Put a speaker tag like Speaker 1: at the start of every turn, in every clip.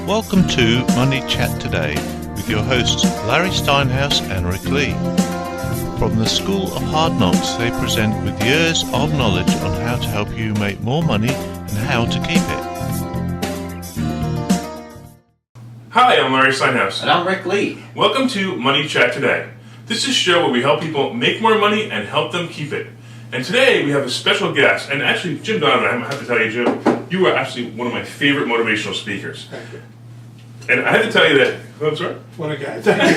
Speaker 1: Welcome to Money Chat Today with your hosts Larry Steinhouse and Rick Lee. From the School of Hard Knocks, they present with years of knowledge on how to help you make more money and how to keep it.
Speaker 2: Hi, I'm Larry Steinhouse.
Speaker 3: And I'm Rick Lee.
Speaker 2: Welcome to Money Chat Today. This is a show where we help people make more money and help them keep it. And today we have a special guest, and actually Jim Donovan, I have to tell you, Jim, you are actually one of my favorite motivational speakers.
Speaker 4: Thank you.
Speaker 2: And I have to tell you that, I'm sorry?
Speaker 4: What a guy. Thank you.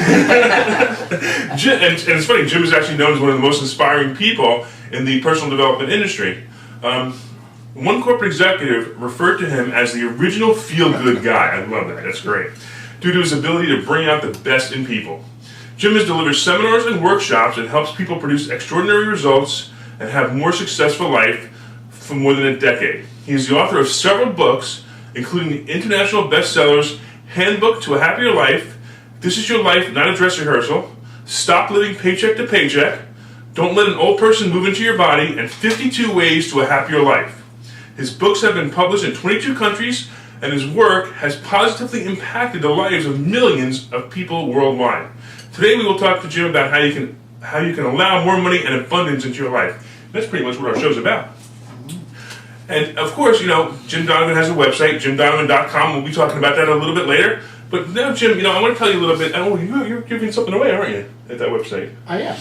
Speaker 2: Jim, and it's funny, Jim is actually known as one of the most inspiring people in the personal development industry. One corporate executive referred to him as the original feel-good guy. I love that, that's great. Due to his ability to bring out the best in people. Jim has delivered seminars and workshops and helps people produce extraordinary results and have more successful life for more than a decade. He is the author of several books, including the international bestsellers Handbook to a Happier Life, This Is Your Life, Not a Dress Rehearsal, Stop Living Paycheck to Paycheck, Don't Let an Old Person Move into Your Body, and 52 Ways to a Happier Life. His books have been published in 22 countries, and his work has positively impacted the lives of millions of people worldwide. Today we will talk to Jim about how you can allow more money and abundance into your life. That's pretty much what our show's about. And of course, you know, Jim Donovan has a website, jimdonovan.com. We'll be talking about that a little bit later. But now, Jim, I want to tell you a little bit. Oh, you're giving something away, aren't you, at that website?
Speaker 4: I am.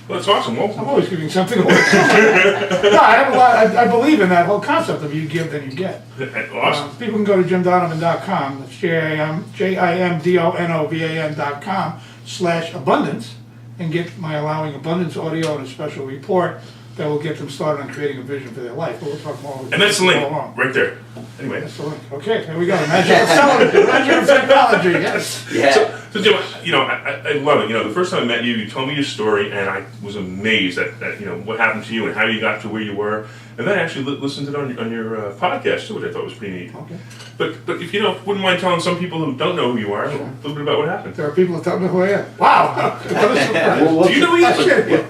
Speaker 2: Well, that's awesome. Well,
Speaker 4: I'm always giving something away. No, I believe in that whole concept of you give, then you get.
Speaker 2: Awesome.
Speaker 4: People can go to jimdonovan.com. That's JIMDONOVAN.com/abundance and get my Allowing Abundance audio and a special report that will get them started on creating a vision for their life. But we'll talk more.
Speaker 2: And that's the link right there. Anyway.
Speaker 4: That's the link. Okay, there we go. Magic of television, magic of technology. Yes.
Speaker 3: Yeah.
Speaker 2: So Jim, I love it. The first time I met you, you told me your story, and I was amazed at what happened to you and how you got to where you were. And then I actually listened to it on your podcast too, which I thought was pretty neat.
Speaker 4: Okay.
Speaker 2: But if you wouldn't mind telling some people who don't know who you are a little bit about what happened.
Speaker 4: There are people that don't know who I am. Wow. What a surprise.
Speaker 2: Do you know who you are?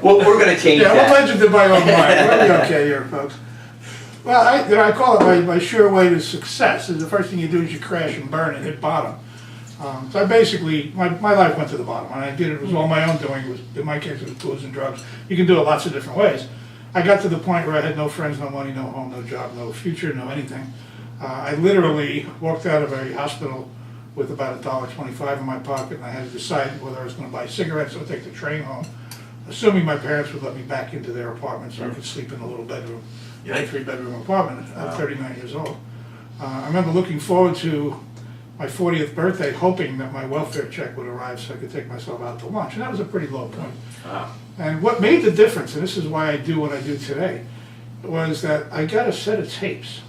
Speaker 3: We're going to change
Speaker 4: Yeah,
Speaker 3: that.
Speaker 4: what legend in my own mind? We'll be okay here, folks. Well, I call it my sure way to success. Is the first thing you do is you crash and burn and hit bottom. So I basically, my life went to the bottom. And I did it was all my own doing. It was, in my case, it was booze and drugs. You can do it lots of different ways. I got to the point where I had no friends, no money, no home, no job, no future, no anything. I literally walked out of a hospital with about $1.25 in my pocket, and I had to decide whether I was going to buy cigarettes or take the train home, assuming my parents would let me back into their apartment so I could sleep in a little bedroom, a 3-bedroom apartment at 39 years old. I remember looking forward to my 40th birthday, hoping that my welfare check would arrive so I could take myself out to lunch, and that was a pretty low point.
Speaker 3: Wow.
Speaker 4: And what made the difference, and this is why I do what I do today, was that I got a set of tapes,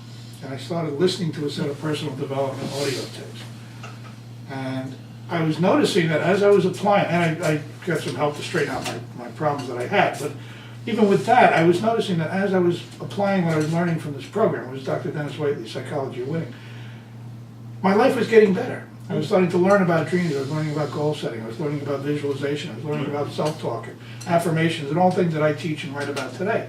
Speaker 4: and I started listening to a set of personal development audio tapes. And I was noticing that as I was applying, and I got some help to straighten out my problems that I had, but even with that, I was noticing that as I was applying what I was learning from this program, it was Dr. Dennis Waitley's Psychology of Winning, my life was getting better. I was starting to learn about dreams, I was learning about goal setting, I was learning about visualization, I was learning about self-talk and affirmations and all things that I teach and write about today.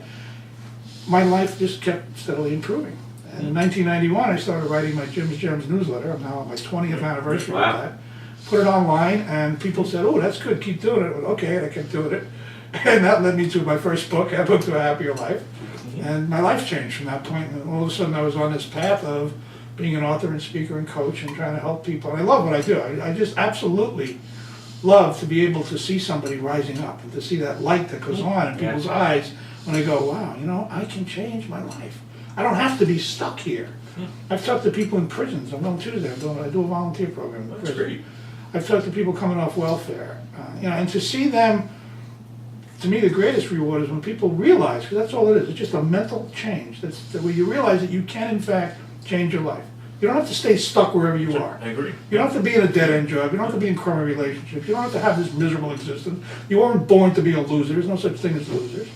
Speaker 4: My life just kept steadily improving. And in 1991, I started writing my Jim's Gems newsletter. I'm now on my 20th anniversary of that. Put it online, and people said, "Oh, that's good, keep doing it." I went, okay, and I kept doing it. And that led me to my first book, Handbook to a Happier Life. And my life changed from that point. And all of a sudden, I was on this path of being an author and speaker and coach and trying to help people. And I love what I do. I just absolutely love to be able to see somebody rising up and to see that light that goes on in people's eyes when they go, wow, I can change my life. I don't have to be stuck here. I've talked to people in prisons. I'm on Tuesday. I do a volunteer program in
Speaker 2: That's
Speaker 4: prison.
Speaker 2: great.
Speaker 4: I've talked to people coming off welfare. And to see them, to me, the greatest reward is when people realize, because that's all it is. It's just a mental change. That's where you realize that you can, in fact, change your life. You don't have to stay stuck wherever you are.
Speaker 2: I agree.
Speaker 4: You don't have to be in a dead-end job. You don't have to be in crummy relationships. You don't have to have this miserable existence. You weren't born to be a loser. There's no such thing as losers.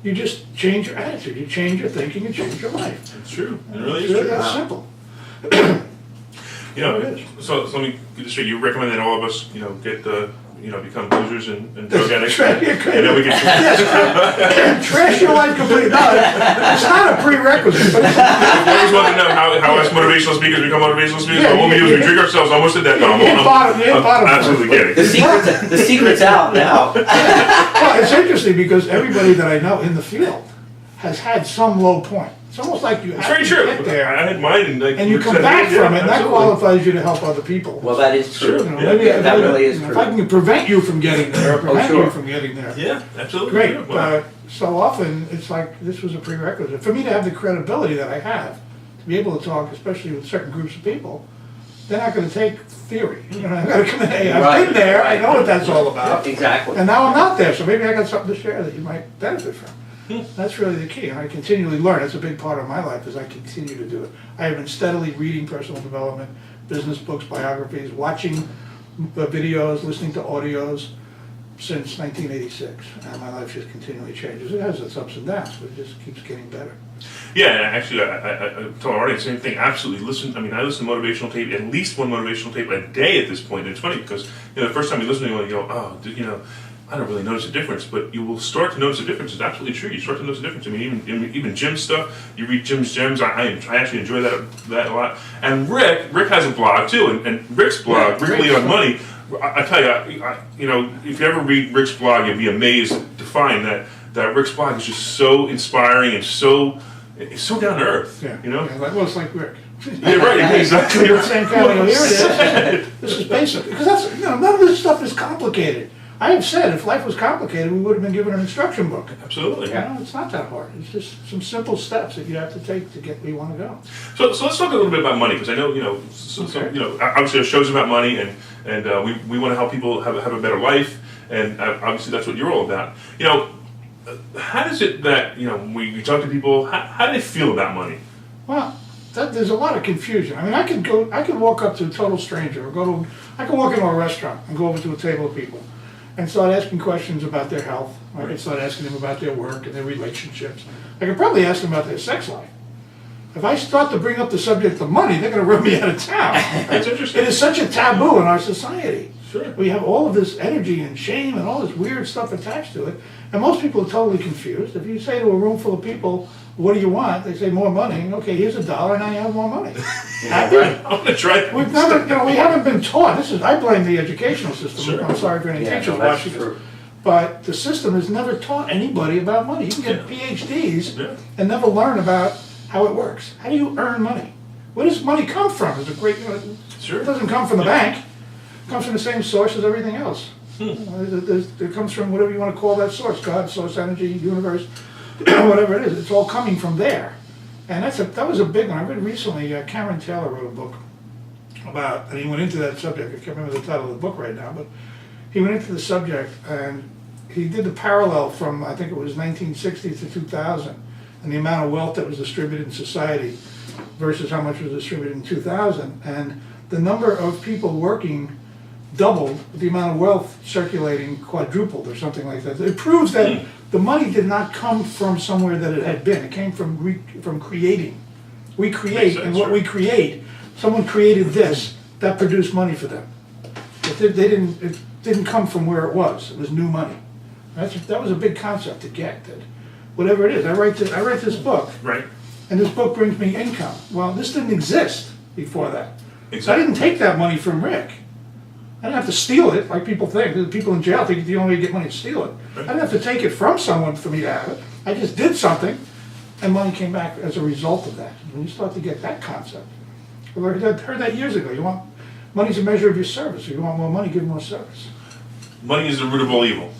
Speaker 4: You just change your attitude. You change your thinking and change your life.
Speaker 2: It's true. It really
Speaker 4: It's
Speaker 2: is true.
Speaker 4: that simple.
Speaker 2: So let me get this straight. You recommend that all of us, get the become losers and drug addicts,
Speaker 4: Trash-
Speaker 2: and then we can.
Speaker 4: Trash your life completely. No, it's not a prerequisite, but it's,
Speaker 2: I always want to know how us motivational speakers become motivational speakers.
Speaker 4: Yeah,
Speaker 2: But what we do is we
Speaker 4: yeah.
Speaker 2: drink ourselves almost to death.
Speaker 4: You hit bottom,
Speaker 2: I'm absolutely kidding.
Speaker 3: The secret's out now.
Speaker 4: well, it's interesting because everybody that I know in the field has had some low point. It's almost like you
Speaker 2: It's
Speaker 4: have
Speaker 2: very
Speaker 4: to
Speaker 2: true.
Speaker 4: get there,
Speaker 2: I had mine,
Speaker 4: and you come back from it, and that qualifies you to help other people.
Speaker 3: Well, that is true.
Speaker 4: You know,
Speaker 2: Yeah,
Speaker 4: maybe
Speaker 3: yeah,
Speaker 4: if
Speaker 3: that
Speaker 4: I-
Speaker 3: really is
Speaker 4: if
Speaker 3: true.
Speaker 4: I can prevent you from getting there, or prevent
Speaker 3: sure.
Speaker 4: you from getting there.
Speaker 2: Yeah, absolutely.
Speaker 4: Great,
Speaker 2: Yeah, wow.
Speaker 4: but so often it's like this was a prerequisite for me to have the credibility that I have to be able to talk, especially with certain groups of people. They're not going to take theory. You know, I got to come in. Hey, I've
Speaker 3: Right.
Speaker 4: been there. I know what that's all about.
Speaker 3: Exactly.
Speaker 4: And now I'm not there, so maybe I got something to share that you might benefit from. That's really the key, and I continually learn. That's a big part of my life, is I continue to do it. I have been steadily reading personal development, business books, biographies, watching videos, listening to audios since 1986, and my life just continually changes. It has its ups and downs, but it just keeps getting better.
Speaker 2: Yeah, and actually, I tell our audience the same thing. Absolutely, listen. I mean, I listen to motivational tape, at least one motivational tape a day at this point. And it's funny because the first time you listen to it, you go, "Oh, I don't really notice a difference," but you will start to notice a difference. It's absolutely true. You start to notice a difference. I mean, even Jim stuff. You read Jim's gems. I actually enjoy that a lot. And Rick has a blog too, and Rick's blog, Rick Lee on Money. I tell you, if you ever read Rick's blog, you'll be amazed to find that Rick's blog is just so inspiring and it's so down to earth.
Speaker 4: Yeah,
Speaker 2: You know.
Speaker 4: Yeah, well, it's like Rick.
Speaker 2: Yeah, right. Exactly.
Speaker 4: The same kind of, here it is. This is basic, because none of this stuff is complicated. I have said if life was complicated, we would have been given an instruction book.
Speaker 2: Absolutely.
Speaker 4: It's not that hard. It's just some simple steps that you have to take to get where you want to go.
Speaker 2: So let's talk a little bit about money, because I know obviously our show's about money, and we want to help people have a better life, and obviously that's what you're all about. How does it that we talk to people? How do they feel about money?
Speaker 4: Well, there's a lot of confusion. I mean, I could walk up to a total stranger, or I can walk into a restaurant and go over to a table of people and start asking questions about their health. I could start asking them about their work and their relationships. I could probably ask them about their sex life. If I start to bring up the subject of money, they're going to run me out of town.
Speaker 2: That's interesting.
Speaker 4: It is such a taboo in our society.
Speaker 2: Sure.
Speaker 4: We have all of this energy and shame and all this weird stuff attached to it, and most people are totally confused. If you say to a room full of people, "What do you want?" They say, "More money." Okay, here's $1, and now you have more money. Happy?
Speaker 2: I'm gonna try that.
Speaker 4: We've never, we haven't been taught. I blame the educational system.
Speaker 2: Sure.
Speaker 4: I'm sorry for any
Speaker 3: Yeah,
Speaker 4: teachers
Speaker 3: no, that's
Speaker 4: watching
Speaker 3: true.
Speaker 4: this. But the system has never taught anybody about money. You can get PhDs
Speaker 2: Yeah.
Speaker 4: and never learn about how it works. How do you earn money? Where does money come from? It's a great,
Speaker 2: Sure.
Speaker 4: it doesn't come from the bank. It comes from the same source as everything else. It comes from whatever you want to call that source, God, source, energy, universe, whatever it is. It's all coming from there. And that was a big one. I read recently, Cameron Taylor wrote a book about, and he went into that subject. I can't remember the title of the book right now, but he went into the subject and he did the parallel from, I think it was 1960 to 2000, and the amount of wealth that was distributed in society versus how much was distributed in 2000. And the number of people working doubled, but the amount of wealth circulating quadrupled or something like that. It proves that the money did not come from somewhere that it had been. It came from creating. We create,
Speaker 2: Makes
Speaker 4: and
Speaker 2: sense,
Speaker 4: what we
Speaker 2: right.
Speaker 4: create, someone created this, that produced money for them. It didn't come from where it was. It was new money. That was a big concept to get. That whatever it is, I write this book,
Speaker 2: Right.
Speaker 4: and this book brings me income. Well, this didn't exist before that. So I
Speaker 2: Exactly.
Speaker 4: didn't take that money from Rick. I didn't have to steal it, like people think. The people in jail think the only way to get money is steal it. I didn't have to take it from someone for me to have it. I just did something, and money came back as a result of that. When you start to get that concept, I heard that years ago. Money's a measure of your service. If you want more money, give more service.
Speaker 2: Money is the root of all evil.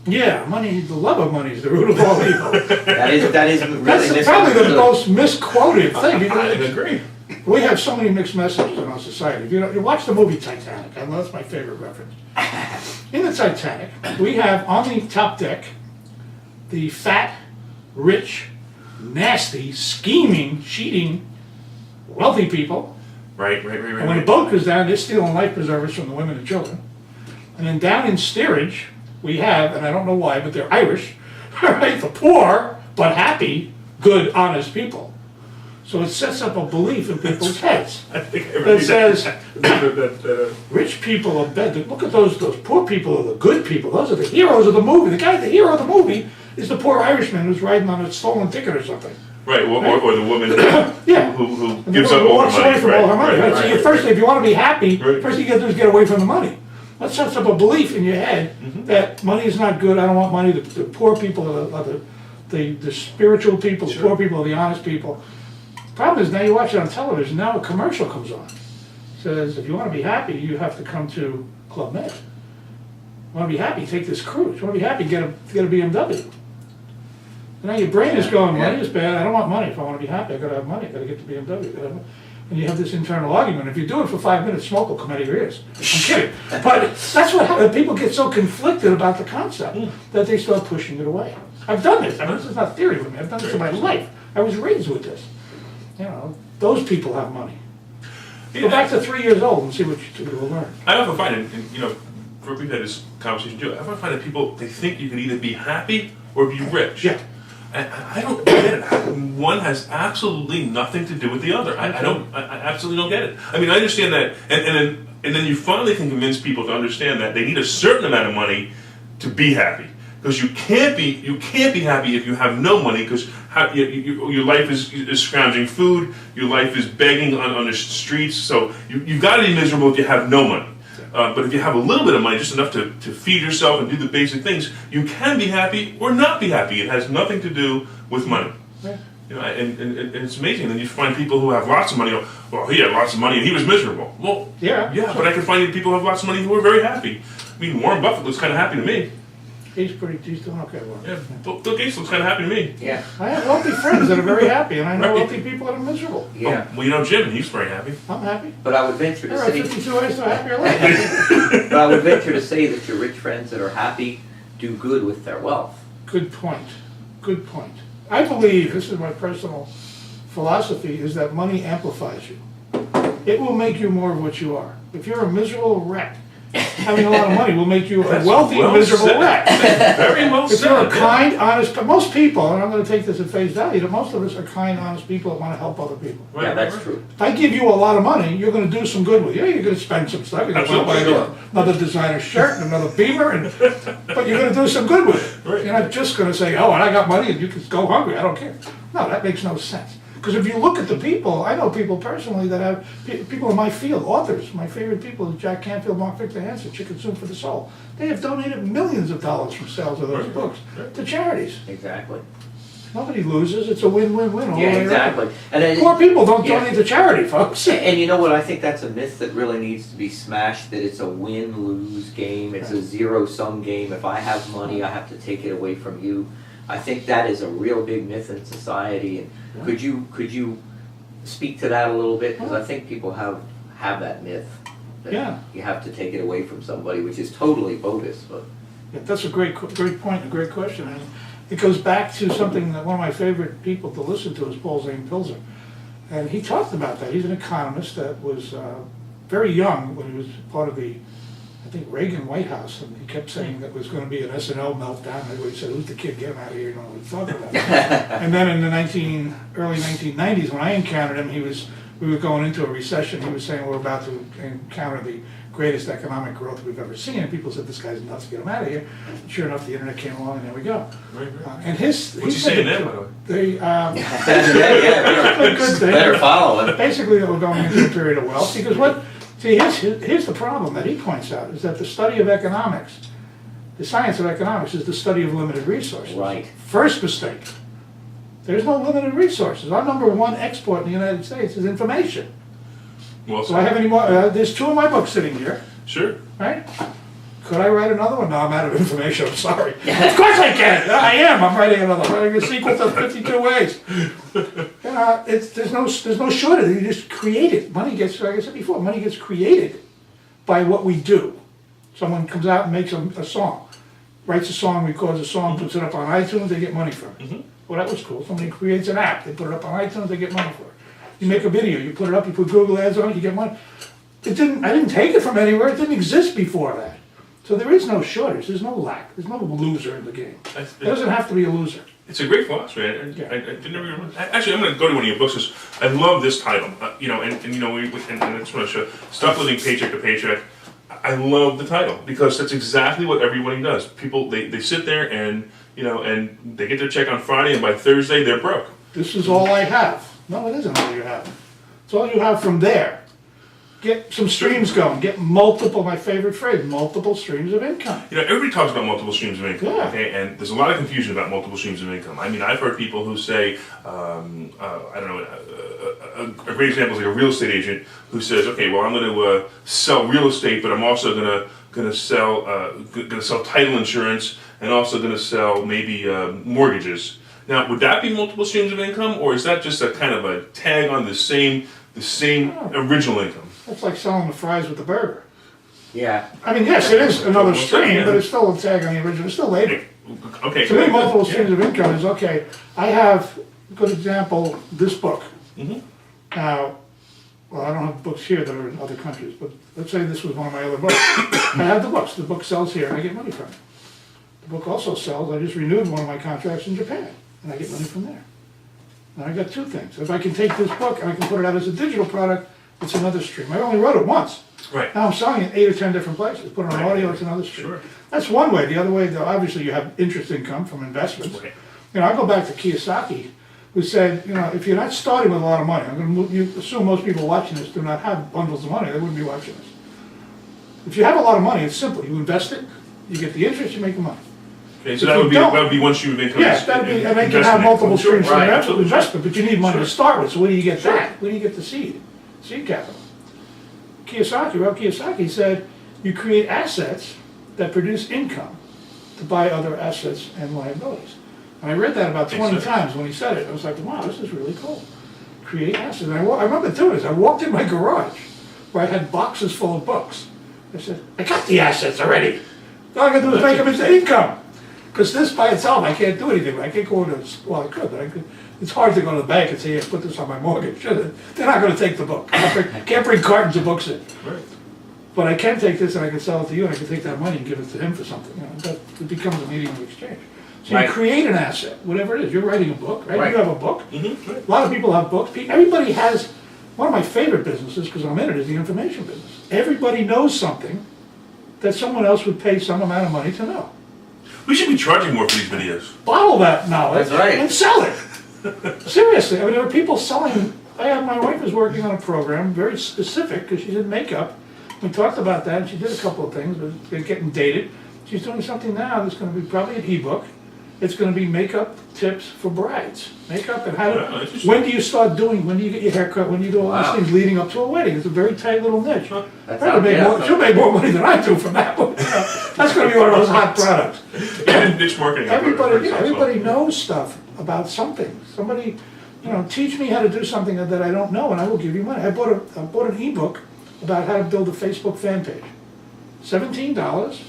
Speaker 4: Yeah, money. The love of money is the root of all evil.
Speaker 3: That is really
Speaker 4: That's probably the
Speaker 3: misunderstood.
Speaker 4: most misquoted thing.
Speaker 2: I agree.
Speaker 4: We have so many mixed messages in our society. You watch the movie Titanic. I know that's my favorite reference. In the Titanic, we have on the top deck the fat, rich, nasty, scheming, cheating, wealthy people.
Speaker 2: Right.
Speaker 4: And when the boat goes down, they're stealing life preservers from the women and children. And then down in steerage, we have, and I don't know why, but they're Irish, right? The poor, but happy, good, honest people. So it sets up a belief in people's heads
Speaker 2: I think I
Speaker 4: that
Speaker 2: read
Speaker 4: says,
Speaker 2: that.
Speaker 4: rich people are bad. Look at those poor people are the good people. Those are the heroes of the movie. The hero of the movie is the poor Irishman who's riding on a stolen ticket or something.
Speaker 2: Right, or the woman
Speaker 4: Yeah.
Speaker 2: who
Speaker 4: And
Speaker 2: gives
Speaker 4: the
Speaker 2: up
Speaker 4: woman
Speaker 2: all her
Speaker 4: walks
Speaker 2: money.
Speaker 4: away from all her money. Right? So you first, if you want to be happy,
Speaker 2: Right.
Speaker 4: first thing you got to do is get away from the money. That sets up a belief in your head that money is not good. I don't want money. The poor people are the spiritual people. The poor people are the honest people. Problem is now you watch it on television. Now a commercial comes on. Says if you want to be happy, you have to come to Club Med. You want to be happy? Take this cruise. You want to be happy? Get a BMW. Now your brain is going, money is bad, I don't want money. If I want to be happy, I gotta have money, I gotta get the BMW. And you have this internal argument. If you do it for 5 minutes, smoke will come out of your ears. I'm kidding. But that's what happens. People get so conflicted about the concept that they start pushing it away. I've done this. I mean, this is not theory with me. I've done this in my life. I was raised with this. You know, those people have money. Go back to 3 years old and see what you will learn.
Speaker 2: I often find, and you know, we've had this conversation too, I often find that people, they think you can either be happy or be rich.
Speaker 4: Yeah.
Speaker 2: And I don't get it. One has absolutely nothing to do with the other. I absolutely don't get it. I mean, I understand that, and then you finally can convince people to understand that they need a certain amount of money to be happy. Because you can't be happy if you have no money. Because your life is scrounging food, your life is begging on the streets. So you've got to be miserable if you have no money. But if you have a little bit of money, just enough to feed yourself and do the basic things, you can be happy or not be happy. It has nothing to do with money.
Speaker 4: Yeah.
Speaker 2: You know, and it's amazing. And then you find people who have lots of money. Well, he had lots of money and he was miserable. Well, yeah, but I can find people who have lots of money who are very happy. I mean, Warren Buffett looks kind of happy to me.
Speaker 4: He's doing okay. Well.
Speaker 2: Yeah, Bill Gates looks kind of happy to me.
Speaker 3: Yeah.
Speaker 4: I have wealthy friends that are very happy, and I know wealthy people that are miserable.
Speaker 3: Yeah.
Speaker 2: Oh, well, you know Jim, and he's very happy.
Speaker 4: I'm happy.
Speaker 3: But I would venture to
Speaker 4: There are
Speaker 3: say,
Speaker 4: 52 ways to a happier life.
Speaker 3: but I would venture to say that your rich friends that are happy do good with their wealth.
Speaker 4: Good point. Good point. I believe, this is my personal philosophy, is that money amplifies you. It will make you more of what you are. If you're a miserable wreck, having a lot of money will make you a wealthy, miserable wreck.
Speaker 2: Very well said.
Speaker 4: If you're a kind, honest, most people, and I'm going to take this at face value, that most of us are kind, honest people that want to help other people.
Speaker 2: Right,
Speaker 3: Yeah, that's
Speaker 2: right.
Speaker 3: true.
Speaker 4: If I give you a lot of money, you're going to do some good with it. Yeah, you're going to spend some stuff. You're going to buy
Speaker 2: Absolutely.
Speaker 4: another designer shirt and another Beamer, but you're going to do some good with it.
Speaker 2: Right.
Speaker 4: You're not just going to say, oh, and I got money and you can go hungry. I don't care. No, that makes no sense. Because if you look at the people, I know people personally that have, people in my field, authors, my favorite people is Jack Canfield, Mark Victor Hansen, Chicken Soup for the Soul. They have donated millions of dollars from sales of those books to charities.
Speaker 3: Exactly.
Speaker 4: Nobody loses. It's a win-win-win all the
Speaker 3: Yeah,
Speaker 4: way around.
Speaker 3: exactly. And then,
Speaker 4: Poor people don't
Speaker 3: Yeah.
Speaker 4: donate to charity, folks.
Speaker 3: and you know what? I think that's a myth that really needs to be smashed, that it's a win-lose game. It's a zero-sum game. If I have money, I have to take it away from you. I think that is a real big myth in society. And could you speak to that a little bit? Because I think people have that myth that
Speaker 4: Yeah.
Speaker 3: you have to take it away from somebody, which is totally bogus. But
Speaker 4: Yeah, that's a great point, a great question. And it goes back to something that one of my favorite people to listen to is Paul Zane Pilzer. And he talked about that. He's an economist that was very young when he was part of the, I think, Reagan White House. And he kept saying that was going to be an SNL meltdown. Everybody said, who's the kid? Get him out of here. You don't know what he's talking about. And then in the early 1990s, when I encountered him, we were going into a recession. He was saying we're about to encounter the greatest economic growth we've ever seen. And people said, this guy's nuts, get him out of here. And sure enough, the internet came along, and there we go.
Speaker 2: Right.
Speaker 4: And his...
Speaker 2: What's he saying now, by the way?
Speaker 4: They,
Speaker 3: yeah,
Speaker 4: good thing.
Speaker 3: better follow it.
Speaker 4: Basically, they were going into a period of wealth, because here's the problem that he points out, is that the study of economics, the science of economics, is the study of limited resources.
Speaker 3: Right.
Speaker 4: First mistake. There's no limited resources. Our number one export in the United States is information.
Speaker 2: Well,
Speaker 4: So I have any more, there's 2 of my books sitting here,
Speaker 2: sure.
Speaker 4: right? Could I write another one? No, I'm out of information, I'm sorry. Of course I can, I am, I'm writing another, I'm writing a sequel to 52 Ways. There's no shortage, you just create it. Money gets, like I said before, money gets created by what we do. Someone comes out and makes a song, writes a song, records a song, puts it up on iTunes, they get money for it. Well, that was cool. Somebody creates an app, they put it up on iTunes, they get money for it. You make a video, you put it up, you put Google ads on it, you get money. I didn't take it from anywhere, it didn't exist before that. So there is no shortage, there's no lack, there's no loser in the game. It doesn't have to be a loser.
Speaker 2: It's a great philosophy.
Speaker 4: Yeah.
Speaker 2: I didn't never. Actually, I'm going to go to one of your books. 'Cause I love this title. You know, and you know, and I just want to show. Stop living paycheck to paycheck. I love the title because that's exactly what everybody does. People they sit there and you know and they get their check on Friday and by Thursday they're broke.
Speaker 4: This is all I have. No, it isn't all you have. It's all you have from there. Get some streams going. Get multiple, my favorite phrase, multiple streams of income.
Speaker 2: You know, everybody talks about multiple streams of income,
Speaker 4: Yeah.
Speaker 2: okay? And there's a lot of confusion about multiple streams of income. I mean, I've heard people who say, I don't know, a great example is like a real estate agent who says, okay, well, I'm going to sell real estate, but I'm also going to sell title insurance and also going to sell maybe mortgages. Now, would that be multiple streams of income, or is that just a kind of a tag on the same original income?
Speaker 4: That's like selling the fries with the burger.
Speaker 3: Yeah.
Speaker 4: I mean, yes, it is another stream, but it's still a tag on the original. It's still labor.
Speaker 2: Okay.
Speaker 4: To me, multiple streams of income is, okay, I have, a good example, this book.
Speaker 2: Mm-hmm.
Speaker 4: Now, well, I don't have books here that are in other countries, but let's say this was one of my other books. I have the books. The book sells here, and I get money from it. The book also sells, I just renewed one of my contracts in Japan, and I get money from there. And I got two things. If I can take this book and I can put it out as a digital product, it's another stream. I only wrote it once.
Speaker 2: Right.
Speaker 4: Now I'm selling it 8 or 10 different places. Put it on audio, it's another stream.
Speaker 2: Sure.
Speaker 4: That's one way. The other way, though, obviously you have interest income from investments.
Speaker 2: Right.
Speaker 4: You know, I go back to Kiyosaki, who said, you know, if you're not starting with a lot of money, you assume most people watching this do not have bundles of money, they wouldn't be watching this. If you have a lot of money, it's simple. You invest it, you get the interest, you make the money.
Speaker 2: Okay, so that would be one stream of income.
Speaker 4: Yes, that'd be, and they can have multiple streams from
Speaker 2: Right,
Speaker 4: that
Speaker 2: absolutely.
Speaker 4: investment, but you need money to
Speaker 2: Sure.
Speaker 4: start with, so where do you get
Speaker 2: Sure.
Speaker 4: that? Where do you get the seed capital? Rob Kiyosaki said, you create assets that produce income to buy other assets and liabilities. And I read that about 20
Speaker 2: Makes sense.
Speaker 4: times when he said it. I was like, wow, this is really cool. Create assets. And I remember doing this. I walked in my garage where I had boxes full of books. I said, I got the assets already. All I got to do is make them into income. Because this by itself, I can't do anything. I can't go into, well, I could, but it's hard to go to the bank and say, yeah, put this on my mortgage. They're not going to take the book. Can't bring cartons of books in.
Speaker 2: Right.
Speaker 4: But I can take this and I can sell it to you, and I can take that money and give it to him for something. You know, it becomes a medium of exchange. So
Speaker 3: Right.
Speaker 4: you create an asset, whatever it is. You're writing a book, right?
Speaker 3: Right.
Speaker 4: You have a book.
Speaker 2: Mm-hmm.
Speaker 4: A lot of people have books. Everybody has, one of my favorite businesses, because I'm in it, is the information business. Everybody knows something that someone else would pay some amount of money to know.
Speaker 2: We should be charging more for these videos.
Speaker 4: Bottle that knowledge
Speaker 3: That's right.
Speaker 4: and sell it. Seriously, I mean, there are people selling. My wife is working on a program, very specific, because she's in makeup. We talked about that, and she did a couple of things, but they're getting dated. She's doing something now that's going to be probably an ebook. It's going to be makeup tips for brides. Makeup and how
Speaker 2: Wow,
Speaker 4: to,
Speaker 2: interesting.
Speaker 4: when do you start doing, when do you get your hair cut, when you do all
Speaker 3: Wow.
Speaker 4: these things leading up to a wedding. It's a very tight little niche.
Speaker 3: That's
Speaker 4: She'll make more money than I do from that one. That's going to be one of those hot products.
Speaker 2: Niche marketing.
Speaker 4: Everybody knows stuff about something. Somebody, teach me how to do something that I don't know, and I will give you money. I bought an ebook about how to build a Facebook fan page. $17.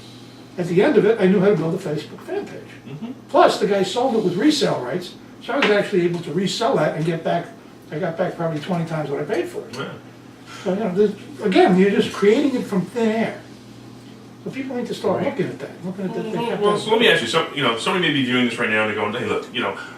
Speaker 4: At the end of it, I knew how to build a Facebook fan page.
Speaker 2: Mm-hmm.
Speaker 4: Plus, the guy sold it with resale rights, so I was actually able to resell that and get back. I got back probably 20 times what I paid for it.
Speaker 2: Wow.
Speaker 4: So again, you're just creating it from thin air. So people need to start
Speaker 3: Right.
Speaker 4: looking at that.
Speaker 2: Well, so let me ask you, somebody may be viewing this right now and they're going, hey, look,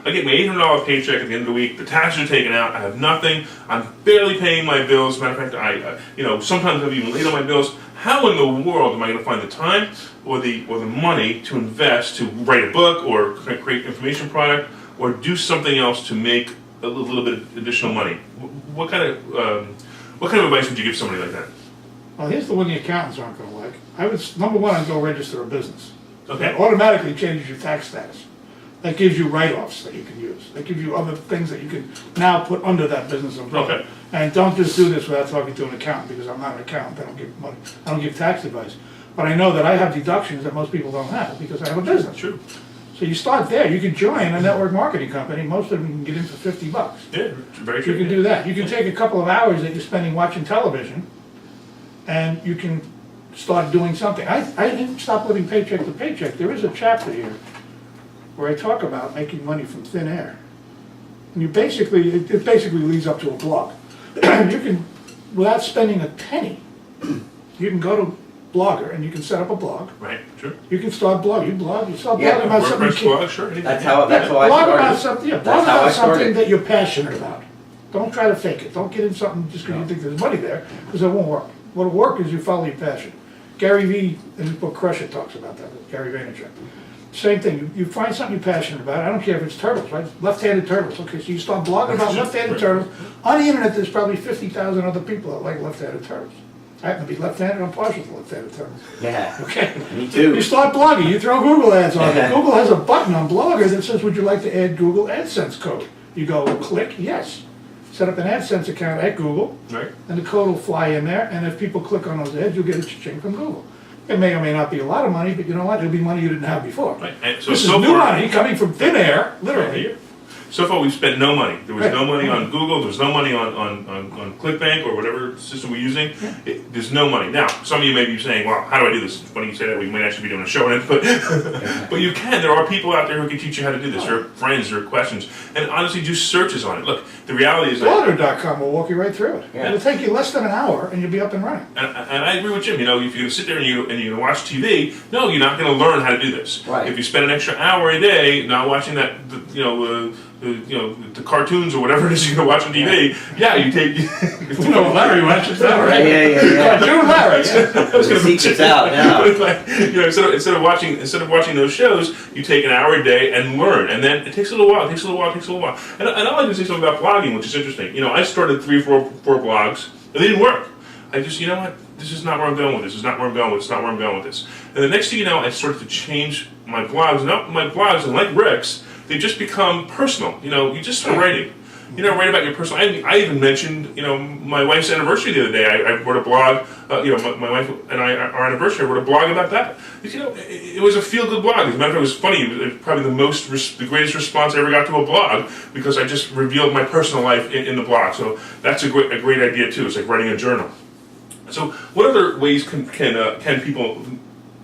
Speaker 2: I get my $800 paycheck at the end of the week, the taxes are taken out, I have nothing, I'm barely paying my bills. Matter of fact, sometimes I'm even late on my bills. How in the world am I going to find the time or the money to invest to write a book or create information product or do something else to make a little bit of additional money? What kind of advice would you give somebody like that?
Speaker 4: Well, here's the one the accountants aren't going to like. Number one, I'd go register a business.
Speaker 2: Okay.
Speaker 4: That automatically changes your tax status. That gives you write-offs that you can use. That gives you other things that you can now put under that business umbrella.
Speaker 2: Okay.
Speaker 4: And don't just do this without talking to an accountant, because I'm not an accountant. I don't give money. I don't give tax advice. But I know that I have deductions that most people don't have because I have a business.
Speaker 2: True.
Speaker 4: So you start there. You can join a network marketing company. Most of them you can get in for $50.
Speaker 2: Yeah, very true.
Speaker 4: You can do that. You can take a couple of hours that you're spending watching television, and you can start doing something. I didn't stop living paycheck to paycheck. There is a chapter here where I talk about making money from thin air. And it basically leads up to a blog. You can, without spending a penny, you can go to blogger, and you can set up a blog.
Speaker 2: Right, sure.
Speaker 4: You can start blog. You start
Speaker 3: Yeah,
Speaker 4: blogging about something.
Speaker 2: WordPress blog, sure. anything.
Speaker 3: That's how I
Speaker 4: Blog about
Speaker 3: started.
Speaker 4: something. Yeah, blog
Speaker 3: That's how I
Speaker 4: about something
Speaker 3: started.
Speaker 4: that you're passionate about. Don't try to fake it. Don't get in something just because you think there's money there, because it won't work. What'll work is you follow your passion. Gary Vee in his book Crush It talks about that. Gary Vaynerchuk. Same thing. You find something you're passionate about. I don't care if it's turtles, right? Left-handed turtles. Okay, so you start blogging about left-handed turtles. On the internet, there's probably 50,000 other people that like left-handed turtles. I happen to be left-handed. I'm partial to left-handed turtles.
Speaker 3: Yeah.
Speaker 4: Okay.
Speaker 3: Me too.
Speaker 4: You start blogging. You throw Google ads on it. Google has a button on Blogger that says, "Would you like to add Google AdSense code?" You go click yes. Set up an AdSense account at Google,
Speaker 2: Right.
Speaker 4: and the code will fly in there. And if people click on those ads, you'll get a cha-ching from Google. It may or may not be a lot of money, but you know what? It'll be money you didn't have before.
Speaker 2: Right. And so,
Speaker 4: This is
Speaker 2: so
Speaker 4: new
Speaker 2: far,
Speaker 4: money coming from thin air, literally.
Speaker 2: So far, we've spent no money. There was
Speaker 4: Right.
Speaker 2: no money on Google. There was no money on ClickBank or whatever system we're using. There's no money. Now, some of you may be saying, well, how do I do this? It's funny you say that. We might actually be doing a show on it. But, but you can. There are people out there who can teach you how to do this. There are friends. There are questions. And honestly, do searches on it. Look, the reality is that...
Speaker 4: Blogger.com will walk you right through it.
Speaker 3: Yeah.
Speaker 4: It'll take you less than an hour, and you'll be up and running.
Speaker 2: And I agree with Jim. You know, if you're going to sit there and you're going to watch TV, no, you're not going to learn how to do this.
Speaker 3: Right.
Speaker 2: If you spend an extra hour a day not watching that, the cartoons or whatever it is you're going to watch on TV, yeah, you take.
Speaker 4: You know, Larry watches that, right?
Speaker 3: Yeah.
Speaker 4: Cartoon Larry. Yeah.
Speaker 2: The
Speaker 3: secret's out now.
Speaker 2: Instead of watching those shows, you take an hour a day and learn, and then it takes a little while. And I like to say something about blogging, which is interesting. You know, I started 3 or 4 blogs, and they didn't work. I just, you know what? This is not where I'm going with this. This is not where I'm going with this. It's not where I'm going with this. And the next thing you know, I started to change my blogs, and like Rick's, they just become personal. You know, you just start writing. You know, write about your personal. I even mentioned, you know, my wife's anniversary the other day. I wrote a blog. My wife and I, our anniversary, I wrote a blog about that. You know, it was a feel-good blog. As a matter of fact, it was funny. It was probably the greatest response I ever got to a blog because I just revealed my personal life in the blog. So that's a great idea too. It's like writing a journal. So, what other ways can people,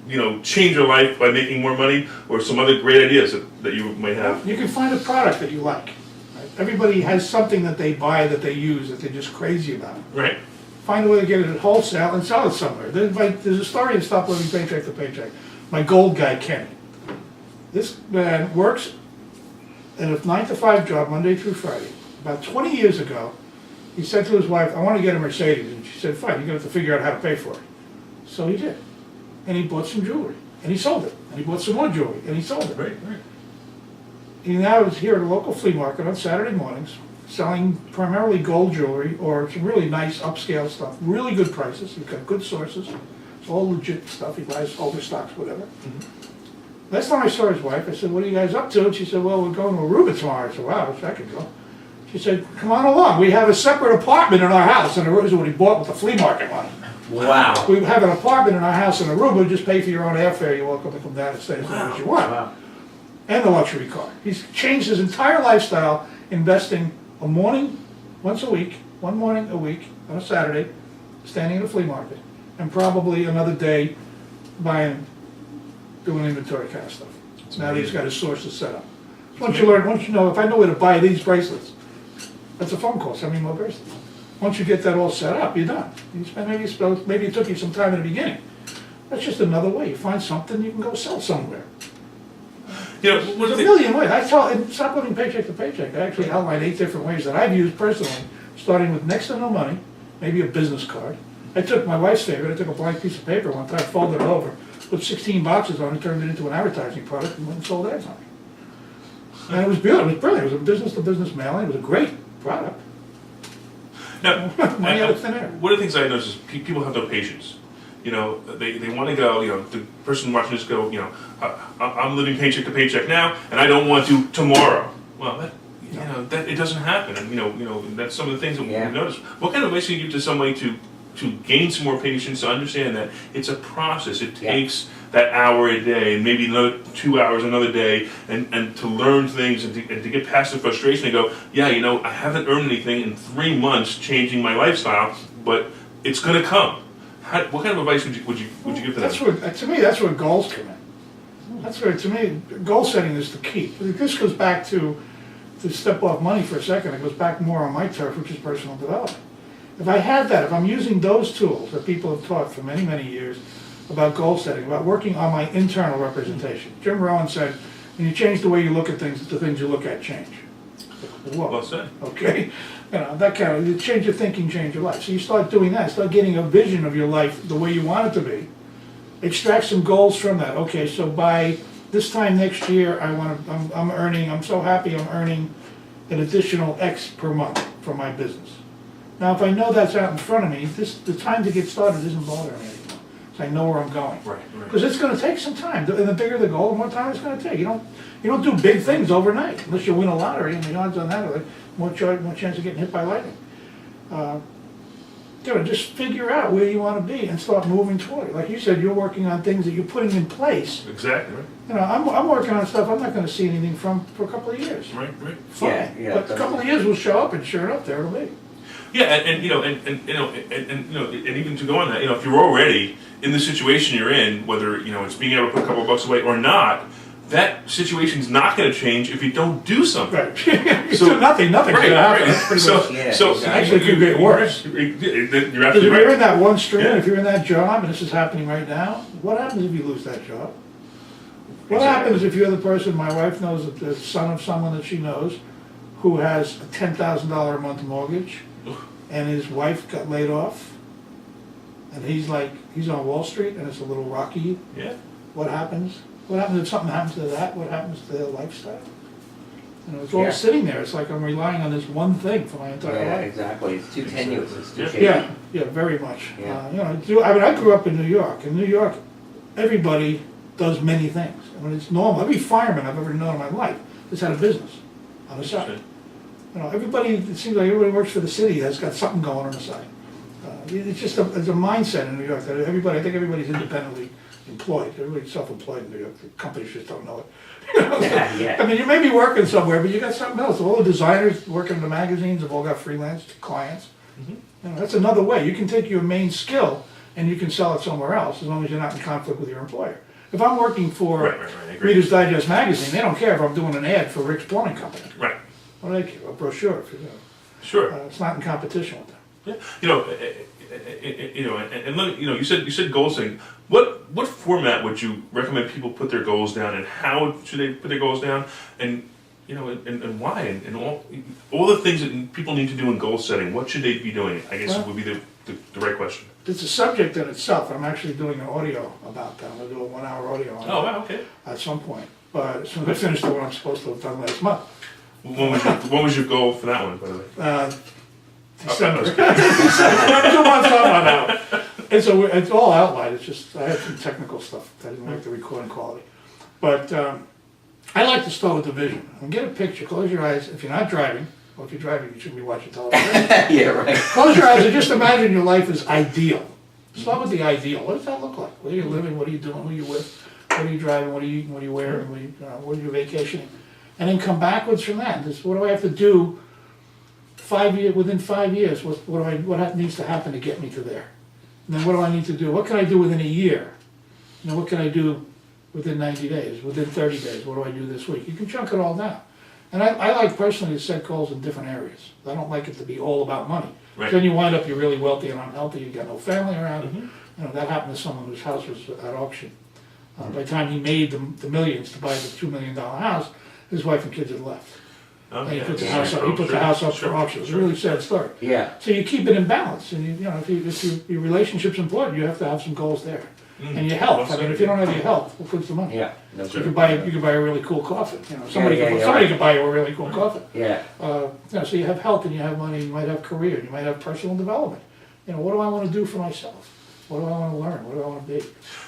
Speaker 2: you know, change your life by making more money, or some other great ideas that you might have?
Speaker 4: You can find a product that you like. Right? Everybody has something that they buy that they use that they're just crazy about.
Speaker 2: Right.
Speaker 4: Find a way to get it at wholesale and sell it somewhere. There's a story in Stop Living Paycheck to Paycheck. My gold guy, Kenny. This man works in a 9-to-5 job Monday through Friday. About 20 years ago, he said to his wife, "I want to get a Mercedes." And she said, "Fine, you're going to have to figure out how to pay for it." So he did. And he bought some jewelry. And he sold it. And he bought some more jewelry. And he sold it.
Speaker 2: Right.
Speaker 4: He now is here at a local flea market on Saturday mornings, selling primarily gold jewelry or some really nice upscale stuff. Really good prices. He's got good sources. It's all legit stuff. He buys overstocks, whatever. Mm-hmm. Last time I saw his wife, I said, "What are you guys up to?" And she said, "Well, we're going to Aruba tomorrow." I said, "Wow, I wish I could go." She said, "Come on along. We have a separate apartment in our house." And Aruba is what he bought with the flea market money.
Speaker 3: Wow.
Speaker 4: We have an apartment in our house in Aruba. Just pay for your own airfare. You're welcome to come down and stay as long as you want.
Speaker 3: Wow.
Speaker 4: And the luxury car. He's changed his entire lifestyle, investing a morning, once a week, one morning a week on a Saturday, standing in a flea market, and probably another day doing inventory kind of stuff. Now that he's got his sources set up. Once you know, if I know where to buy these bracelets, that's a phone call, send me more bracelets. Once you get that all set up, you're done. Maybe it took you some time in the beginning. That's just another way. You find something, you can go sell somewhere.
Speaker 2: You know,
Speaker 4: There's a million ways. Stop Living Paycheck to Paycheck. I actually outlined 8 different ways that I've used personally, starting with next to no money, maybe a business card. I took my wife's favorite. I took a blank piece of paper one time, folded it over, put 16 boxes on it, turned it into an advertising product, and went and sold ads on it. And it was beautiful. It was brilliant. It was a business-to-business mailing. It was a great product.
Speaker 2: Now,
Speaker 4: Money out of thin air.
Speaker 2: one of the things I notice is people have no patience. You know, they want to go, you know, the person watching this go, you know, I'm living paycheck to paycheck now, and I don't want to tomorrow. Well, that it doesn't happen. And, you know, that's some of the things that we notice. What kind of advice can you give to somebody to gain some more patience, to understand that it's a process. It takes that hour a day, and maybe another 2 hours another day, and to learn things and to get past the frustration and go, yeah, you know, I haven't earned anything in 3 months changing my lifestyle, but it's going to come. What kind of advice would you give to them?
Speaker 4: To me, that's where goals come in. That's where, to me, goal setting is the key. This goes back to step off money for a second. It goes back more on my turf, which is personal development. If I had that, if I'm using those tools that people have taught for many, many years, about goal setting, about working on my internal representation. Jim Rohn said, when you change the way you look at things, the things you look at change. Whoa.
Speaker 2: Well said.
Speaker 4: Okay? That kind of, you change your thinking, change your life. So you start doing that, start getting a vision of your life the way you want it to be. Extract some goals from that. Okay, so by this time next year, I'm so happy I'm earning an additional X per month for my business. Now, if I know that's out in front of me, the time to get started isn't bothering me anymore. So I know where I'm going.
Speaker 2: Right.
Speaker 4: Because it's going to take some time. And the bigger the goal, the more time it's going to take. You don't do big things overnight unless you win a lottery, and the odds on that are like more chance of getting hit by lightning. Just figure out where you want to be and start moving toward it. Like you said, you're working on things that you're putting in place.
Speaker 2: Exactly. Right.
Speaker 4: I'm working on stuff I'm not going to see anything from for a couple of years.
Speaker 2: Right.
Speaker 4: Fine.
Speaker 3: Yeah,
Speaker 4: but a couple of years will show up, and sure enough, there it'll be.
Speaker 2: Yeah, and even to go on that, if you're already in the situation you're in, whether it's being able to put a couple of bucks away or not, that situation's not going to change if you don't do something.
Speaker 4: Right. So nothing's going to happen. That's pretty much.
Speaker 2: So
Speaker 4: actually, it could get worse.
Speaker 2: You're
Speaker 4: Because
Speaker 2: absolutely
Speaker 4: if you're
Speaker 2: right.
Speaker 4: in that one stream,
Speaker 2: Yeah.
Speaker 4: if you're in that job, and this is happening right now, what happens if you lose that job? What
Speaker 2: Exactly.
Speaker 4: happens if you're the person, my wife knows the son of someone that she knows, who has a $10,000 a month mortgage, and his wife got laid off, and he's on Wall Street, and it's a little rocky.
Speaker 2: Yeah.
Speaker 4: What happens? What happens if something happens to that? What happens to their lifestyle? It's all
Speaker 3: Yeah.
Speaker 4: sitting there. It's like I'm relying on this one thing for my entire
Speaker 3: Yeah,
Speaker 4: life.
Speaker 3: exactly. It's too tenuous. It's too
Speaker 2: Yeah.
Speaker 3: shaky.
Speaker 4: Yeah, very much.
Speaker 3: Yeah.
Speaker 4: I grew up in New York. In New York, everybody does many things. It's normal. Every fireman I've ever known in my life has had a business on the side. It seems like everybody works for the city has got something going on the side. It's just it's a mindset in New York that I think everybody's independently employed. Everybody's self-employed in New York. The companies just don't know it.
Speaker 3: Yeah.
Speaker 4: I mean, you may be working somewhere, but you got something else. All the designers working in the magazines have all got freelance clients. That's another way. You can take your main skill and you can sell it somewhere else as long as you're not in conflict with your employer. If I'm working for
Speaker 2: Right, I agree.
Speaker 4: Reader's Digest magazine, they don't care if I'm doing an ad for Rick's Plumbing Company.
Speaker 2: Right.
Speaker 4: What do they care? A brochure.
Speaker 2: Sure.
Speaker 4: It's not in competition with them.
Speaker 2: Yeah. And look, you said goal setting. What format would you recommend people put their goals down, and how should they put their goals down, and and why, and all the things that people need to do in goal setting? What should they be doing? I guess would be the right question.
Speaker 4: It's a subject in itself. I'm actually doing an audio about that. I'm going to do a 1 hour audio on
Speaker 2: Oh,
Speaker 4: it
Speaker 2: wow, okay.
Speaker 4: at some point. But as soon as I finish the one I'm supposed to have done last month.
Speaker 2: What was your goal for that one, by the way?
Speaker 4: December. 2 months on that one. It's all outlined. It's just, I had some technical stuff. I didn't like the recording quality. But I like to start with the vision. And get a picture. Close your eyes. If you're not driving, or if you're driving, you shouldn't be watching television.
Speaker 3: Yeah, right.
Speaker 4: Close your eyes and just imagine your life is ideal. Start with the ideal. What does that look like? Where are you living? What are you doing? Who are you with? What are you driving? What are you eating? What are you wearing? Where are you vacationing? And then come backwards from that. Just what do I have to do within 5 years? What needs to happen to get me to there? And then what do I need to do? What can I do within a year? What can I do within 90 days? Within 30 days? What do I do this week? You can chunk it all down. And I like personally to set goals in different areas. I don't like it to be all about money.
Speaker 2: Right.
Speaker 4: Then you wind up, you're really wealthy and unhealthy, you got no family around. That happened to someone whose house was at auction. By the time he made the millions to buy the $2 million house, his wife and kids had left.
Speaker 2: Oh,
Speaker 4: And he
Speaker 2: yeah.
Speaker 4: put the house up. He put
Speaker 2: Sure,
Speaker 4: the house up
Speaker 2: sure,
Speaker 4: for auction. It's a
Speaker 2: sure.
Speaker 4: really sad story.
Speaker 3: Yeah.
Speaker 4: So you keep it in balance, and if your relationship's important, you have to have some goals there. And your health. I mean, if you don't have your health, what good's the money?
Speaker 3: Yeah. No
Speaker 4: You
Speaker 3: good.
Speaker 4: could buy a really cool coffin. Somebody
Speaker 3: right.
Speaker 4: could buy you a really cool coffin.
Speaker 3: Yeah.
Speaker 4: So you have health and you have money. You might have career. And you might have personal development. What do I want to do for myself? What do I want to learn? What do I want to be?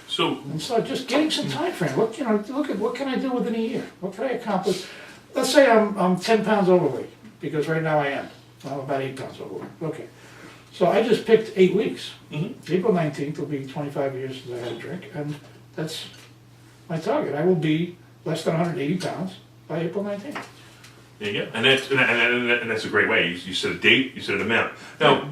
Speaker 2: So
Speaker 4: And start just getting some time frame. Look at what can I do within a year? What can I accomplish? Let's say I'm 10 pounds overweight, because right now I am. I'm about 8 pounds overweight. Okay. So I just picked 8 weeks. April 19th will be 25 years since I had a drink, and that's my target. I will be less than 180 pounds by April 19th.
Speaker 2: there you go, and that's a great way. You set a date, you set an amount. Now,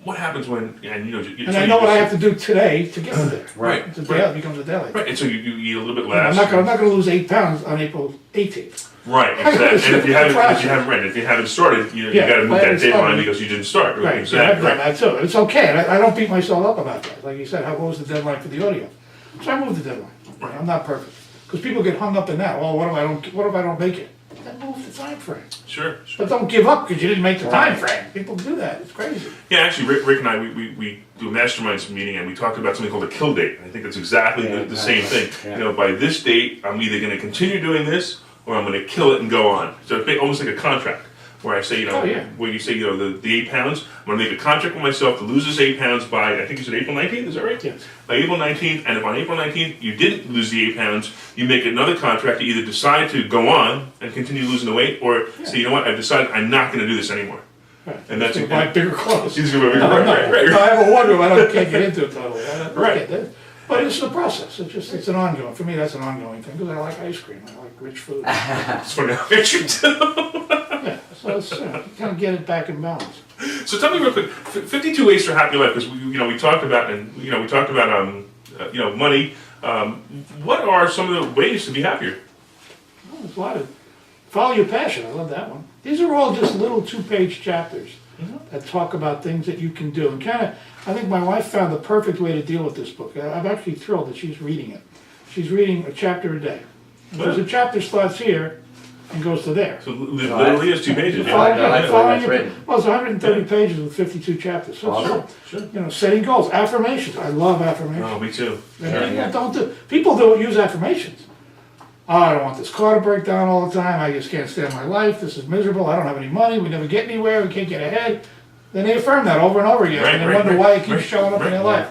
Speaker 2: what happens when
Speaker 4: And I know what I have to do today to get to there.
Speaker 2: Right.
Speaker 4: It becomes a daily.
Speaker 2: Right, and so you eat a little bit
Speaker 4: I'm
Speaker 2: less.
Speaker 4: not going to lose 8 pounds on April 18th.
Speaker 2: Right, exactly. And if you haven't started, you got to move that deadline because you didn't start.
Speaker 4: Right,
Speaker 2: Exactly.
Speaker 4: I've done that too. It's okay. I don't beat myself up about that. Like you said, what was the deadline for the audio? So I moved the deadline. I'm not perfect. Because people get hung up in that. Well, what if I don't make it? Then move the time frame.
Speaker 2: Sure.
Speaker 4: But don't give up because you didn't make the time frame. People do that. It's crazy.
Speaker 2: Yeah, actually, Rick and I, we do a masterminds meeting, and we talked about something called a kill date. I think it's exactly the same thing.
Speaker 3: Yeah.
Speaker 2: You know, by this date, I'm either going to continue doing this, or I'm going to kill it and go on. So it's almost like a contract, where I say, you know, where you say, you know, the 8 pounds, I'm going to make a contract with myself to lose this 8 pounds by, I think you said April 19th, is that right?
Speaker 4: Yes.
Speaker 2: By April 19th, and if on April 19th you didn't lose the 8 pounds, you make another contract to either decide to go on and continue losing the weight, or say, you know what, I've decided I'm not going to do this anymore.
Speaker 4: Right.
Speaker 2: And that's
Speaker 4: to buy bigger clothes.
Speaker 2: He's going to buy bigger clothes.
Speaker 4: No, I have a wardrobe. Can't get into it totally.
Speaker 2: Right.
Speaker 4: But it's the process. It's an ongoing. For me, that's an ongoing thing because I like ice cream. I like rich food.
Speaker 2: It's funny how you do.
Speaker 4: Yeah, so it's, you kind of get it back in balance.
Speaker 2: So tell me real quick, 52 ways for a happy life, because we talked about money. What are some of the ways to be happier?
Speaker 4: Well, there's a lot of follow your passion. I love that one. These are all just little 2-page chapters that talk about things that you can do. And kind of, I think my wife found the perfect way to deal with this book. I'm actually thrilled that she's reading it. She's reading a chapter a day. Because the chapter starts here and goes to there.
Speaker 2: So literally it's 2 pages.
Speaker 4: Well, it's 130 pages with 52 chapters. So
Speaker 3: Awesome.
Speaker 2: Sure.
Speaker 4: Setting goals, affirmations. I love affirmations.
Speaker 2: Oh, me too.
Speaker 4: And people don't use affirmations. Oh, I don't want this car to break down all the time. I just can't stand my life. This is miserable. I don't have any money. We never get anywhere. We can't get ahead. Then they affirm that over and over again, and they wonder why it keeps showing up in their life.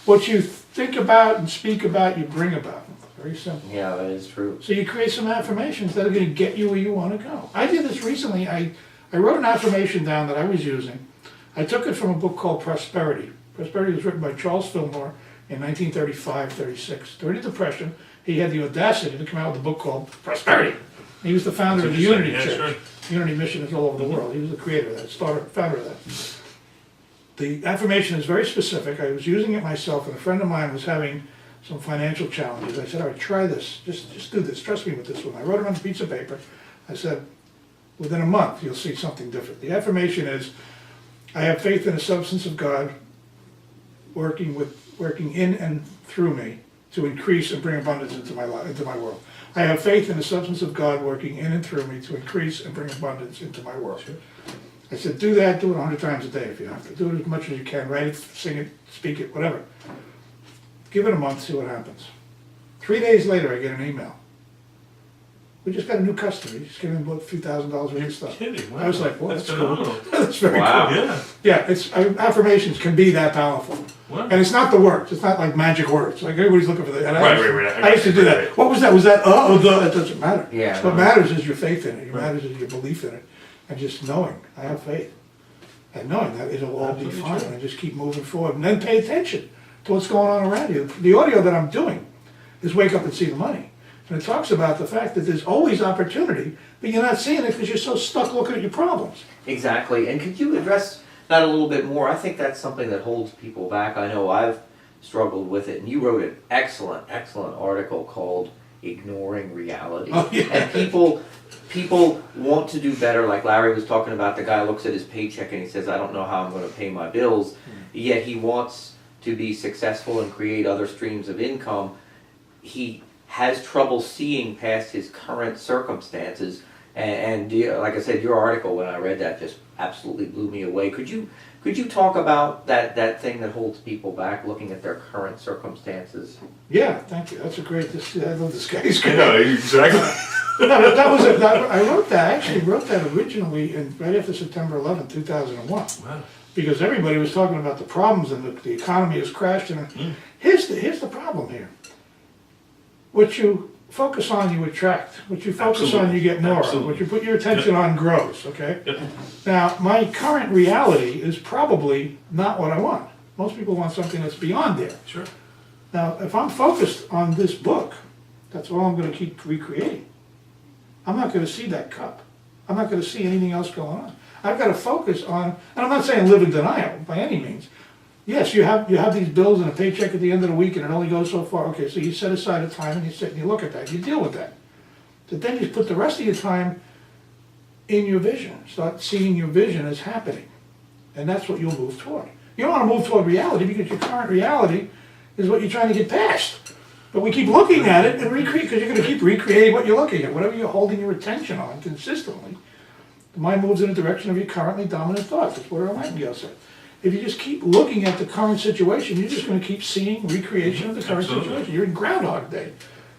Speaker 4: What you think about and speak about, you bring about. Very simple.
Speaker 3: Yeah, that is true.
Speaker 4: So you create some affirmations that are going to get you where you want to go. I did this recently. I wrote an affirmation down that I was using. I took it from a book called Prosperity. Prosperity was written by Charles Fillmore in 1935-36. During the Depression, he had the audacity to come out with a book called Prosperity. He was the founder of the Unity Church. Unity Mission is all over the world. He was the creator of that, founder of that. The affirmation is very specific. I was using it myself, and a friend of mine was having some financial challenges. I said, all right, try this. Just do this. Trust me with this one. I wrote it on a piece of paper. I said, within a month, you'll see something different. The affirmation is, I have faith in the substance of God working in and through me to increase and bring abundance into my world. I have faith in the substance of God working in and through me to increase and bring abundance into my world. I said, do that, do it 100 times a day if you have to. Do it as much as you can. Write it, sing it, speak it, whatever. Give it a month, see what happens. 3 days later, I get an email. We just got a new customer. He just gave me about a few $1,000s worth of stuff.
Speaker 2: Kidding. Wow.
Speaker 4: I was like, well, that's cool.
Speaker 2: phenomenal.
Speaker 4: That's very
Speaker 3: Wow.
Speaker 4: cool.
Speaker 2: Yeah.
Speaker 4: Yeah, affirmations can be that powerful.
Speaker 2: Wow.
Speaker 4: And it's not the words. It's not like magic words. Like everybody's looking for that. And
Speaker 2: Right.
Speaker 4: I used to do that. What was that? Was that the? It doesn't matter.
Speaker 3: Yeah.
Speaker 4: What matters is your faith in it. What matters is your belief in it. And just knowing, I have faith. And knowing that it'll all be fine. And just keep moving forward. And then pay attention to what's going on around you. The audio that I'm doing is Wake Up and See the Money. And it talks about the fact that there's always opportunity, but you're not seeing it because you're so stuck looking at your problems.
Speaker 3: Exactly. And could you address that a little bit more? I think that's something that holds people back. I know I've struggled with it, and you wrote an excellent article called Ignoring Reality.
Speaker 4: Oh, yeah.
Speaker 3: And people want to do better, like Larry was talking about. The guy looks at his paycheck and he says, I don't know how I'm going to pay my bills, yet he wants to be successful and create other streams of income. He has trouble seeing past his current circumstances, and like I said, your article, when I read that, just absolutely blew me away. Could you talk about that thing that holds people back, looking at their current circumstances?
Speaker 4: Yeah, thank you. That's a great. I love this guy. He's great.
Speaker 2: Yeah, exactly.
Speaker 4: No, that was I wrote that. I actually wrote that originally, right after September 11, 2001.
Speaker 2: Wow.
Speaker 4: Because everybody was talking about the problems and the economy has crashed. And here's the problem here. What you focus on, you attract. What you focus on, you get more.
Speaker 2: Absolutely.
Speaker 4: What you put your attention on grows, okay?
Speaker 2: Yep.
Speaker 4: Now, my current reality is probably not what I want. Most people want something that's beyond there.
Speaker 2: Sure.
Speaker 4: Now, if I'm focused on this book, that's all I'm going to keep recreating. I'm not going to see that cup. I'm not going to see anything else going on. I've got to focus on, and I'm not saying live in denial by any means. Yes, you have these bills and a paycheck at the end of the week, and it only goes so far. Okay, so you set aside a time and you sit and you look at that. You deal with that. But then you put the rest of your time in your vision. Start seeing your vision as happening. And that's what you'll move toward. You don't want to move toward reality because your current reality is what you're trying to get past. But we keep looking at it and recreate, because you're going to keep recreating what you're looking at. Whatever you're holding your attention on consistently, the mind moves in the direction of your currently dominant thoughts. That's what our nightingale said. If you just keep looking at the current situation, you're just going to keep seeing recreation of the current situation. You're in Groundhog Day.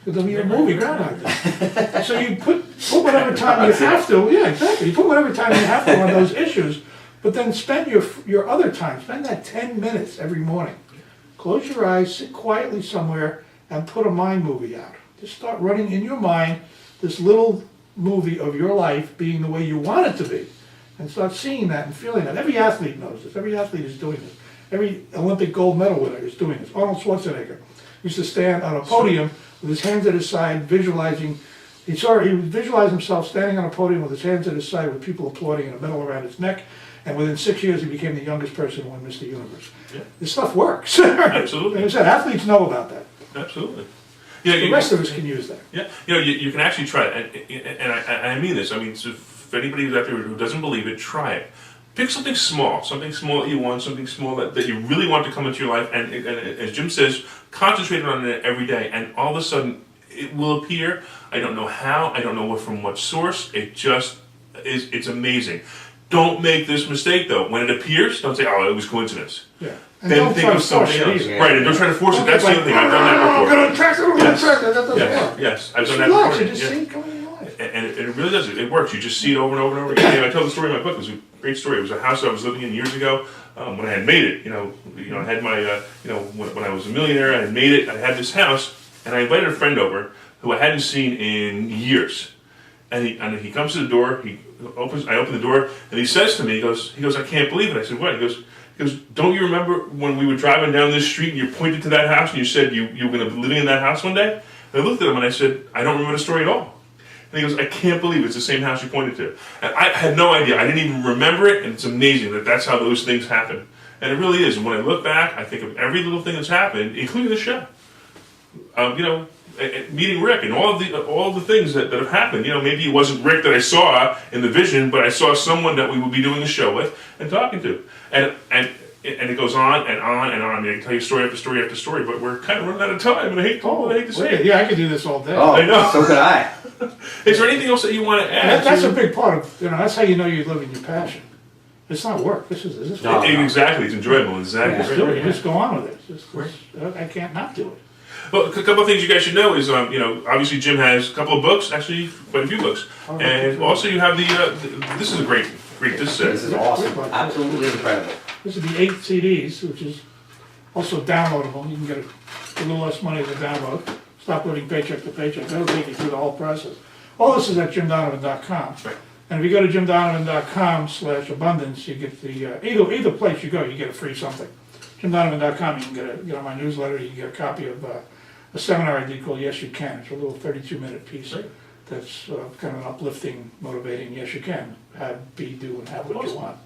Speaker 4: There'll be a movie, Groundhog Day. So you put whatever time you have to, yeah, exactly. You put whatever time you have to on those issues, but then spend your other time, spend that 10 minutes every morning. Close your eyes, sit quietly somewhere, and put a mind movie out. Just start running in your mind this little movie of your life being the way you want it to be. And start seeing that and feeling that. Every athlete knows this. Every athlete is doing this. Every Olympic gold medal winner is doing this. Arnold Schwarzenegger used to stand on a podium with his hands at his side, visualizing. He visualized himself standing on a podium with his hands at his side with people applauding and a medal around his neck. And within 6 years, he became the youngest person to win Mr. Universe. Yeah. This stuff works.
Speaker 2: Absolutely.
Speaker 4: Like I said, athletes know about that.
Speaker 2: Absolutely.
Speaker 4: The rest of us can use that.
Speaker 2: Yeah, you can actually try it, and I mean this. I mean, so if anybody who's out there who doesn't believe it, try it. Pick something small that you want, something small that you really want to come into your life, and as Jim says, concentrate on it every day, and all of a sudden it will appear. I don't know how, I don't know from what source. It just is. It's amazing. Don't make this mistake though. When it appears, don't say, "Oh, it was coincidence."
Speaker 4: Yeah. And
Speaker 2: Then think of something else.
Speaker 4: Yeah.
Speaker 2: Right, and don't try to force it. That's the other thing. I've done that before.
Speaker 4: I'm going to track it. That doesn't work.
Speaker 2: Yes, I've done
Speaker 4: Just
Speaker 2: that
Speaker 4: relax,
Speaker 2: before.
Speaker 4: you just see it coming in life.
Speaker 2: And it really does. It works. You just see it over and over and over again. I tell the story in my book. It was a great story. It was a house I was living in years ago when I had made it. I had my, when I was a millionaire, I had made it. I had this house, and I invited a friend over who I hadn't seen in years. And he comes to the door. I open the door, and he says to me, he goes, I can't believe it. I said, what? He goes, don't you remember when we were driving down this street and you pointed to that house and you said you were going to be living in that house one day? And I looked at him and I said, I don't remember the story at all. And he goes, I can't believe it's the same house you pointed to. And I had no idea. I didn't even remember it, and it's amazing that that's how those things happen. And it really is. And when I look back, I think of every little thing that's happened, including the show. Meeting Rick and all of the things that have happened. Maybe it wasn't Rick that I saw in the vision, but I saw someone that we would be doing a show with and talking to. And it goes on and on and on. I mean, I can tell you story after story after story, but we're kind of running out of time, and I hate to say it.
Speaker 4: Yeah, I could do this all day.
Speaker 3: Oh,
Speaker 2: I know.
Speaker 3: So could I.
Speaker 2: Is there anything else that you want to add?
Speaker 4: That's a big part of, that's how you know you're living your passion. It's not work. This is
Speaker 3: No.
Speaker 2: Exactly. It's enjoyable. Exactly.
Speaker 4: Just do it. You just go on with it. I can't not do it.
Speaker 2: Well, a couple of things you guys should know is, obviously Jim has a couple of books, actually quite a few books, and also you have this is a great. This
Speaker 3: is awesome. Absolutely incredible.
Speaker 4: This is the 8 CDs, which is also downloadable. You can get a little less money to download. Stop living paycheck to paycheck. That'll take you through the whole process. All this is at jimdonovan.com.
Speaker 2: Right.
Speaker 4: And if you go to jimdonovan.com/abundance, you get the either place you go, you get a free something. jimdonovan.com, you can get on my newsletter. You can get a copy of a seminar I did called Yes You Can. It's a little 32-minute piece that's kind of an uplifting, motivating. Yes, you can. Have, be, do, and have what you want.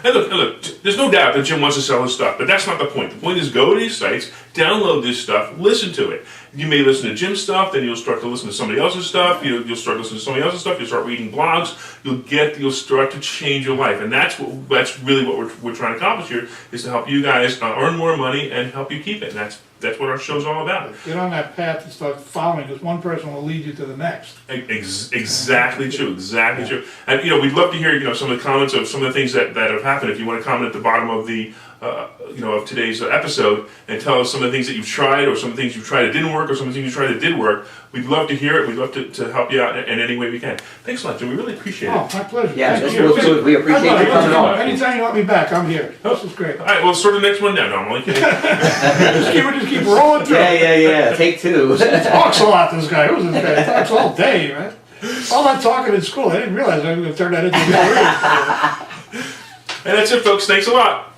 Speaker 2: And look, there's no doubt that Jim wants to sell his stuff, but that's not the point. The point is go to these sites, download this stuff, listen to it. You may listen to Jim's stuff, then you'll start to listen to somebody else's stuff, you'll start listening to somebody else's stuff, you'll start reading blogs, you'll start to change your life. And that's really what we're trying to accomplish here, is to help you guys earn more money and help you keep it. And that's what our show's all about.
Speaker 4: Get on that path and start following, because one person will lead you to the next.
Speaker 2: Exactly true. Exactly true. And we'd love to hear some of the comments of some of the things that have happened. If you want to comment at the bottom of the of today's episode and tell us some of the things that you've tried, or some of the things you've tried that didn't work, or some of the things you tried that did work, we'd love to hear it. We'd love to help you out in any way we can. Thanks a lot, Jim. We really appreciate it.
Speaker 4: Oh, my pleasure.
Speaker 3: Yeah,
Speaker 4: Thank
Speaker 3: this
Speaker 4: you.
Speaker 3: was good. We appreciate you coming on.
Speaker 4: Anytime you want me back, I'm here. This is great.
Speaker 2: All right, well, sort of the next one now. No, I'm only kidding.
Speaker 4: just keep rolling through.
Speaker 3: Yeah. Take two.
Speaker 4: He talks a lot, this guy. Who's this guy? He talks all day, right? All that talking in school, I didn't realize I was going to turn that into a career.
Speaker 2: And that's it, folks. Thanks a lot.